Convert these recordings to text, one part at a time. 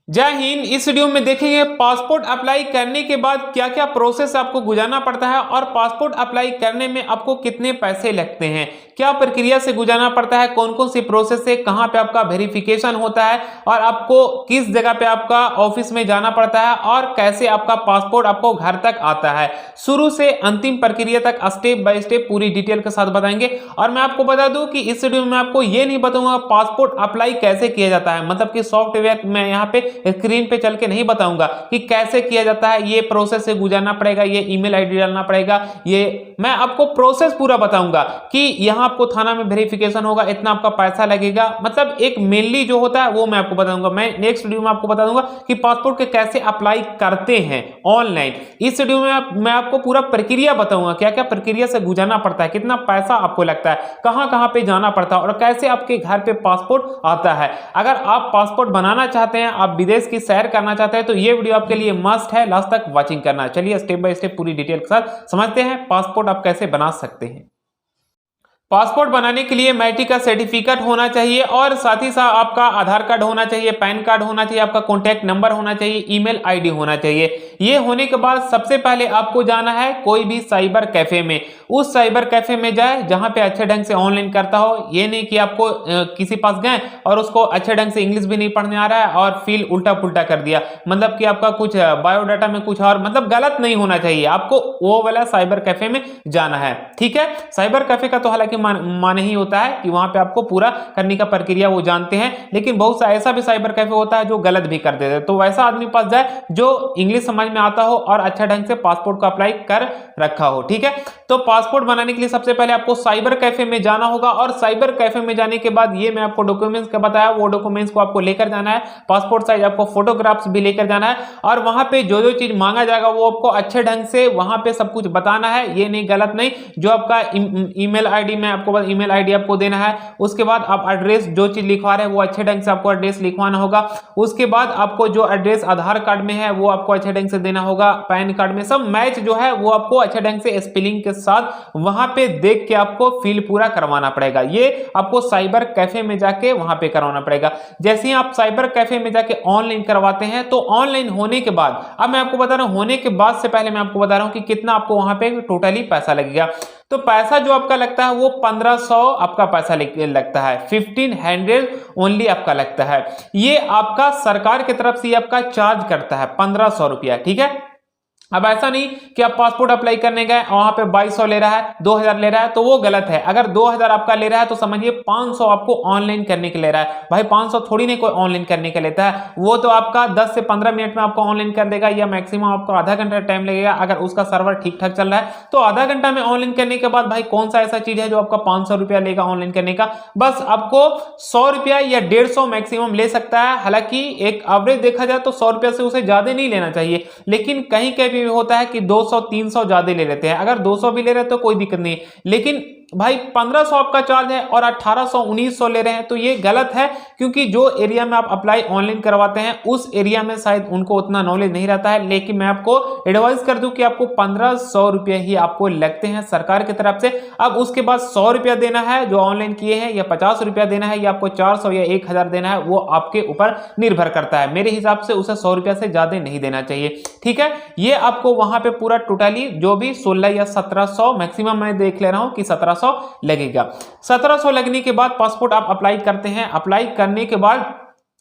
जय हिंद। इस वीडियो में देखेंगे पासपोर्ट अप्लाई करने के बाद क्या क्या प्रोसेस आपको गुजारना पड़ता है और पासपोर्ट अप्लाई करने में आपको कितने पैसे लगते हैं, क्या प्रक्रिया से गुजारना पड़ता है, कौन कौन सी प्रोसेस है, कहां पे आपका वेरिफिकेशन होता है और आपको किस जगह पे आपका ऑफिस में जाना पड़ता है और कैसे आपका पासपोर्ट आपको घर तक आता है। शुरू से अंतिम प्रक्रिया तक स्टेप बाय स्टेप पूरी डिटेल के साथ बताएंगे। और मैं आपको बता दूं कि इस वीडियो में आपको ये नहीं बताऊंगा पासपोर्ट अप्लाई कैसे किया जाता है, मतलब कि सॉफ्टवेयर मैं यहाँ पे स्क्रीन पे चल के नहीं बताऊंगा कि कैसे किया जाता है, ये प्रोसेस से गुजरना पड़ेगा, ये ईमेल आईडी डालना पड़ेगा, ये मैं आपको प्रोसेस पूरा बताऊंगा कि यहां आपको थाना में वेरिफिकेशन होगा, इतना आपका पैसा लगेगा, मतलब एक मेनली जो होता है वो मैं आपको बताऊंगा। मैं नेक्स्ट वीडियो में आपको बता दूंगा कि पासपोर्ट के कैसे अप्लाई करते हैं ऑनलाइन। इस वीडियो में मैं आपको पूरा प्रक्रिया बताऊंगा, क्या क्या प्रक्रिया से गुजरना पड़ता है, कितना पैसा आपको लगता है, कहां कहां पे जाना पड़ता है और कैसे आपके घर पे पासपोर्ट आता है। अगर आप पासपोर्ट बनाना चाहते हैं, आप विदेश की सैर करना चाहते हैं तो ये वीडियो आपके लिए मस्ट है, लास्ट तक वॉचिंग करना। चलिए स्टेप बाय स्टेप पूरी डिटेल के साथ समझते हैं पासपोर्ट आप कैसे बना सकते हैं। पासपोर्ट बनाने के लिए मैट्रिक का सर्टिफिकेट होना चाहिए और साथ ही साथ आपका आधार कार्ड होना चाहिए, पैन कार्ड होना चाहिए, आपका कॉन्टैक्ट नंबर होना चाहिए, ईमेल आईडी होना चाहिए। ये होने के बाद सबसे पहले आपको जाना है कोई भी साइबर कैफे में। उस साइबर कैफे में जाए जहां पे अच्छे ढंग से ऑनलाइन करता हो। ये नहीं कि आपको किसी पास गए और उसको अच्छे ढंग से इंग्लिश भी नहीं पढ़ने आ रहा है और फिल उल्टा पुल्टा कर दिया, मतलब कि आपका कुछ बायोडाटा में कुछ और, मतलब गलत नहीं होना चाहिए। आपको वो वाला साइबर कैफे में जाना है, ठीक है। साइबर कैफे का तो हालांकि माने ही होता है कि वहां पे आपको पूरा करने का प्रक्रिया वो जानते हैं, लेकिन बहुत सा ऐसा भी साइबर कैफे होता है जो गलत भी कर देते हैं। तो वैसा आदमी पास जाए जो इंग्लिश समझ में आता हो और अच्छा ढंग से पासपोर्ट को अप्लाई कर रखा हो, ठीक है। तो पासपोर्ट बनाने के लिए सबसे पहले आपको साइबर कैफे में जाना होगा और साइबर कैफे में जाने के बाद ये मैं आपको डॉक्यूमेंट्स का बताया, वो डॉक्यूमेंट्स को आपको लेकर जाना है, पासपोर्ट साइज आपको फोटोग्राफ्स भी लेकर जाना है और वहां पे जो जो चीज मांगा जाएगा वो आपको अच्छे ढंग से वहां पे सब कुछ बताना है, ये नहीं गलत नहीं। जो आपका ईमेल आईडी में आपको ईमेल आईडी आपको देना है, उसके बाद आप एड्रेस जो चीज लिखवा रहे हैं वो अच्छे ढंग से आपको एड्रेस लिखवाना होगा। उसके बाद आपको जो एड्रेस आधार कार्ड में है वो आपको अच्छे ढंग से देना होगा, पैन कार्ड में सब मैच जो है वो आपको अच्छे ढंग से स्पेलिंग के साथ वहां पे देख के आपको फिल पूरा करवाना पड़ेगा। ये आपको साइबर कैफे में जाके वहां पे करवाना पड़ेगा। जैसे ही आप साइबर कैफे में जाके ऑनलाइन करवाते हैं तो ऑनलाइन होने के बाद, अब मैं आपको बता रहा हूं होने के बाद से पहले मैं आपको बता रहा हूं कि कितना आपको वहां पे टोटली पैसा लगेगा। तो पैसा जो आपका लगता है वो 1500 आपका पैसा लगता है, 1500 ओनली आपका लगता है। ये आपका सरकार की तरफ से आपका चार्ज करता है 1500 रुपया, ठीक है। अब ऐसा नहीं कि आप पासपोर्ट अप्लाई करने गए वहां पे 2200 ले रहा है, 2000 ले रहा है, तो वो गलत है। अगर 2000 आपका ले रहा है तो समझिए 500 आपको ऑनलाइन करने के ले रहा है। भाई 500 थोड़ी नहीं कोई ऑनलाइन करने के लेता है, वो तो आपका 10 से 15 मिनट में आपको ऑनलाइन कर देगा या मैक्सिमम आपको आधा घंटा टाइम लगेगा। अगर उसका सर्वर ठीक ठाक चल रहा है तो आधा घंटा में ऑनलाइन करने के बाद भाई कौन सा ऐसा चीज है जो आपका 500 रुपया लेगा ऑनलाइन करने का। बस आपको 100 रुपया या 150 मैक्सिमम ले सकता है। हालांकि एक एवरेज देखा जाए तो 100 रुपया से उसे ज्यादा नहीं लेना चाहिए, लेकिन कहीं कहीं भी होता है कि 200 300 ज्यादा ले लेते हैं। अगर 200 भी ले रहे हैं तो कोई दिक्कत नहीं, लेकिन भाई 1500 आपका चार्ज है और 1800 1900 ले रहे हैं तो ये गलत है। क्योंकि जो एरिया में आप अप्लाई ऑनलाइन करवाते हैं उस एरिया में शायद उनको उतना नॉलेज नहीं रहता है, लेकिन मैं आपको एडवाइस कर दूं कि आपको 1500 रुपये ही आपको लगते हैं सरकार की तरफ से। अब उसके बाद 100 रुपया देना है जो ऑनलाइन किए हैं, या 50 रुपया देना है, या आपको 400 या 1000 देना है, वो आपके ऊपर निर्भर करता है। मेरे हिसाब से उसे 100 रुपया से ज्यादा नहीं देना चाहिए, ठीक है। ये आपको वहां पे पूरा टोटली जो भी 16 या 1700 मैक्सिमम मैं देख ले रहा हूं कि 1700 लगेगा। 1700 लगने के बाद पासपोर्ट आप अप्लाई करते हैं। अप्लाई करने के बाद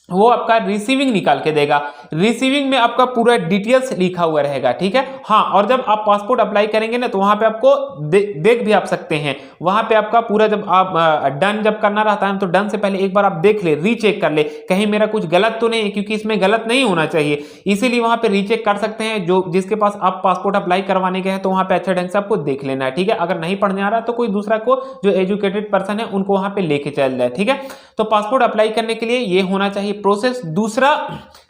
वो आपका रिसीविंग निकाल के देगा। रिसीविंग में आपका पूरा डिटेल्स लिखा हुआ रहेगा, ठीक है। हाँ, और जब आप पासपोर्ट अप्लाई करेंगे ना तो वहां पे आपको देख भी आप सकते हैं। वहां पे आपका पूरा जब आप डन जब करना रहता है तो डन से पहले एक बार आप देख ले, रीचेक कर ले कहीं मेरा कुछ गलत तो नहीं है, क्योंकि इसमें गलत नहीं होना चाहिए, इसीलिए वहां पे रीचेक कर सकते हैं। जो जिसके पास आप पासपोर्ट अप्लाई करवाने के हैं तो वहां पे अच्छे ढंग से आपको देख लेना है, ठीक है। अगर नहीं पढ़ने आ रहा तो कोई दूसरा को जो एजुकेटेड पर्सन है उनको वहां पे लेके चल जाए, ठीक है। तो पासपोर्ट अप्लाई करने के लिए ये होना चाहिए प्रोसेस। दूसरा,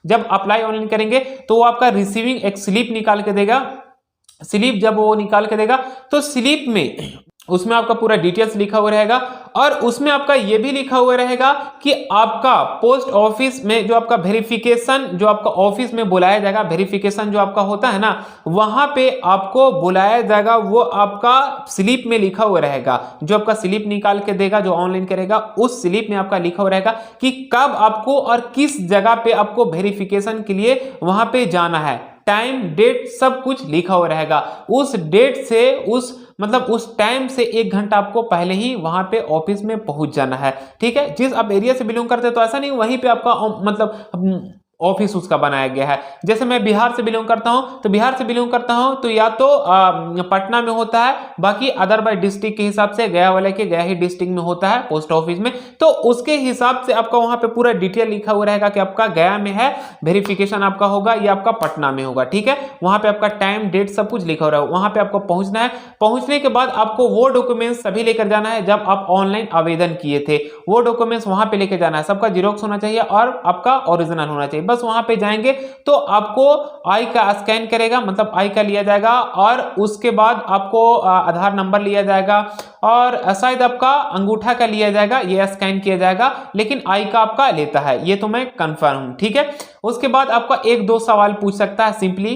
जब अप्लाई ऑनलाइन करेंगे तो वो आपका रिसीविंग एक स्लिप निकाल के देगा। स्लिप जब वो निकाल के देगा तो स्लिप में उसमें आपका पूरा डिटेल्स लिखा हुआ रहेगा और उसमें आपका ये भी लिखा हुआ रहेगा कि आपका पोस्ट ऑफिस में जो आपका वेरिफिकेशन जो आपका ऑफिस में बुलाया जाएगा, वेरिफिकेशन जो आपका होता है ना, वहां पे आपको बुलाया जाएगा, वो आपका स्लिप में लिखा हुआ रहेगा। जो आपका स्लिप निकाल के देगा, जो ऑनलाइन करेगा, उस स्लिप में आपका लिखा हुआ रहेगा कि कब आपको और किस जगह पे आपको वेरिफिकेशन के लिए वहां पे जाना है, टाइम डेट सब कुछ लिखा हुआ रहेगा। उस डेट से उस टाइम से 1 घंटा आपको पहले ही वहां पे ऑफिस में पहुंच जाना है। ठीक है, जिस आप एरिया से बिलोंग करते हैं तो ऐसा नहीं वहीं पे आपका ऑफिस उसका बनाया गया है। जैसे मैं बिहार से बिलोंग करता हूं तो बिहार से बिलोंग करता हूं तो या तो पटना में होता है, बाकी अदरवाइज डिस्ट्रिक्ट के हिसाब से गया वाले के गया ही डिस्ट्रिक्ट में होता है पोस्ट ऑफिस में, तो उसके हिसाब से आपका वहां पे पूरा डिटेल लिखा हुआ रहेगा कि आपका गया में है वेरिफिकेशन आपका होगा या आपका पटना में होगा। ठीक है, वहां पे आपका टाइम डेट सब कुछ लिखा हो रहा है। वहां पे आपको पहुंचना है, पहुंचने के बाद आपको वो डॉक्यूमेंट्स सभी लेकर जाना है जब आप ऑनलाइन आवेदन किए थे, वो डॉक्यूमेंट्स वहां पे लेकर जाना है। सबका जीरोक्स होना चाहिए और आपका ओरिजिनल होना चाहिए। बस वहां पे जाएंगे तो आपको आई का स्कैन करेगा, मतलब आई का लिया जाएगा और उसके बाद आपको आधार नंबर लिया जाएगा और शायद आपका अंगूठा का लिया जाएगा, ये स्कैन किया जाएगा, लेकिन आई का आपका लेता है, ये तो मैं कंफर्म हूं। ठीक है, उसके बाद आपका 1-2 सवाल पूछ सकता है, सिंपली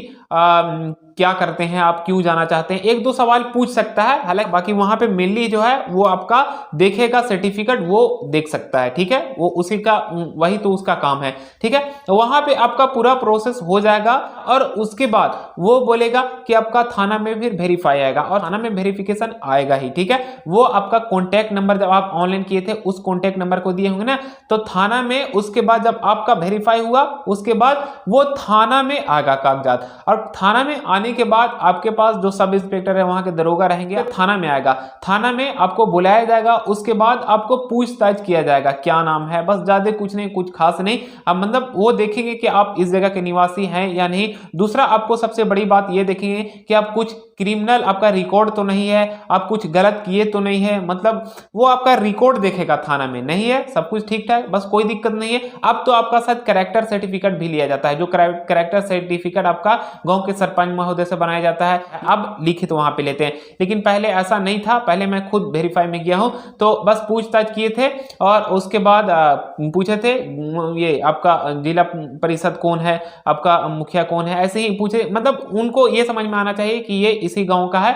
क्या करते हैं आप, क्यों जाना चाहते हैं, 1-2 सवाल पूछ सकता है। हालांकि बाकी वहां पे मेनली जो है वो आपका देखेगा सर्टिफिकेट, वो देख सकता है। ठीक है, वो उसी का वही तो उसका काम है। ठीक है, वहां पे आपका पूरा प्रोसेस हो जाएगा और उसके बाद वो बोलेगा कि आपका थाना में फिर वेरीफाई आएगा और थाना में वेरिफिकेशन आएगा ही। ठीक है, वो आपका कॉन्टैक्ट नंबर जब आप ऑनलाइन किए थे उस कॉन्टैक्ट नंबर को दिए होंगे ना, तो थाना में उसके बाद जब आपका वेरीफाई हुआ उसके बाद वो थाना में आएगा कागजात, और थाना में आने के बाद आपके पास जो सब इंस्पेक्टर है वहां के दरोगा रहेंगे, थाना में आएगा, थाना में आपको बुलाया जाएगा, उसके बाद आपको पूछताछ किया जाएगा क्या नाम है, बस ज्यादा कुछ नहीं, कुछ खास नहीं। अब मतलब वो देखेंगे कि आप इस जगह के निवासी हैं या नहीं। दूसरा आपको सबसे बड़ी बात ये देखेंगे कि आप कुछ क्रिमिनल आपका रिकॉर्ड तो नहीं है, आप कुछ गलत किए तो नहीं है, मतलब वो आपका रिकॉर्ड देखेगा थाना में, नहीं है सब कुछ ठीक ठाक, बस कोई दिक्कत नहीं है। अब तो आपका साथ कैरेक्टर सर्टिफिकेट भी लिया जाता है, जो कैरेक्टर सर्टिफिकेट आपका गांव के सरपंच महोदय से बनाया जाता है, अब लिखित वहां पे लेते हैं, लेकिन पहले ऐसा नहीं था। पहले मैं खुद वेरीफाई में गया हूं तो बस पूछताछ किए थे और उसके बाद पूछे थे ये आपका जिला परिषद कौन है, आपका मुखिया कौन है, ऐसे ही पूछे, मतलब उनको ये समझ में आना चाहिए कि ये इसी गांव का है,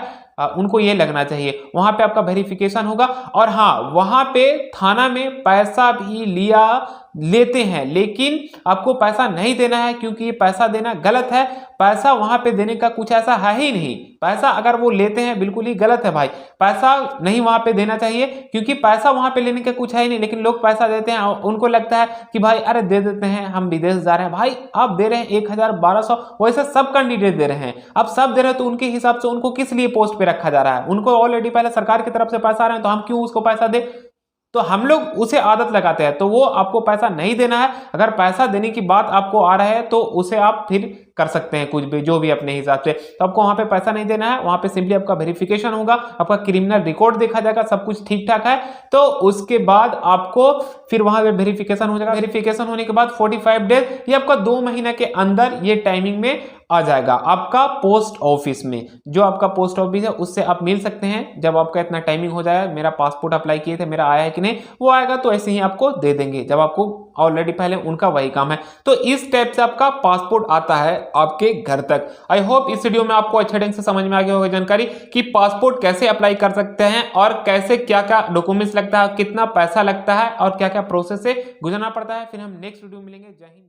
उनको ये लगना चाहिए। वहां पे आपका वेरिफिकेशन होगा और हाँ, वहां पे थाना में पैसा भी लेते हैं, लेकिन आपको पैसा नहीं देना है क्योंकि ये पैसा देना गलत है। पैसा वहां पे देने का कुछ ऐसा है ही नहीं। पैसा अगर वो लेते हैं बिल्कुल ही गलत है भाई, पैसा नहीं वहां पे देना चाहिए क्योंकि पैसा वहां पे लेने का कुछ है ही नहीं, लेकिन लोग पैसा देते हैं, उनको लगता है कि भाई अरे दे देते हैं, हम विदेश जा रहे हैं। भाई आप दे रहे हैं 1000 1200, वैसे सब कैंडिडेट दे रहे हैं, अब सब दे रहे हैं तो उनके हिसाब से उनको किस लिए पोस्ट पे रखा जा रहा है, उनको ऑलरेडी पहले सरकार की तरफ से पैसा आ रहे हैं तो हम क्यों उसको पैसा दे, तो हम लोग उसे आदत लगाते हैं, तो वो आपको पैसा नहीं देना है। अगर पैसा देने की बात आपको आ रहा है तो उसे आप फिर कर सकते हैं कुछ भी, जो भी अपने हिसाब से, तो आपको वहां पे पैसा नहीं देना है। वहां पे सिंपली आपका वेरिफिकेशन होगा, आपका क्रिमिनल रिकॉर्ड देखा जाएगा, सब कुछ ठीक ठाक है, तो उसके बाद आपको फिर वहां पे वेरिफिकेशन हो जाएगा। वेरिफिकेशन होने के बाद 45 डेज, ये आपका 2 महीने के अंदर ये टाइमिंग में आ जाएगा आपका पोस्ट ऑफिस में। जो आपका पोस्ट ऑफिस है उससे आप मिल सकते हैं जब आपका इतना टाइमिंग हो जाए, मेरा पासपोर्ट अप्लाई किए थे, मेरा आया है कि नहीं, वो आएगा तो ऐसे ही आपको दे देंगे जब आपको ऑलरेडी पहले उनका वही काम है। तो इस टाइप से आपका पासपोर्ट आता है आपके घर तक। आई होप इस वीडियो में आपको अच्छे ढंग से समझ में आ गया होगा जानकारी कि पासपोर्ट कैसे अप्लाई कर सकते हैं और कैसे क्या क्या डॉक्यूमेंट्स लगता है, कितना पैसा लगता है और क्या क्या प्रोसेस से गुजरना पड़ता है। फिर हम नेक्स्ट वीडियो में मिलेंगे। जय हिंद।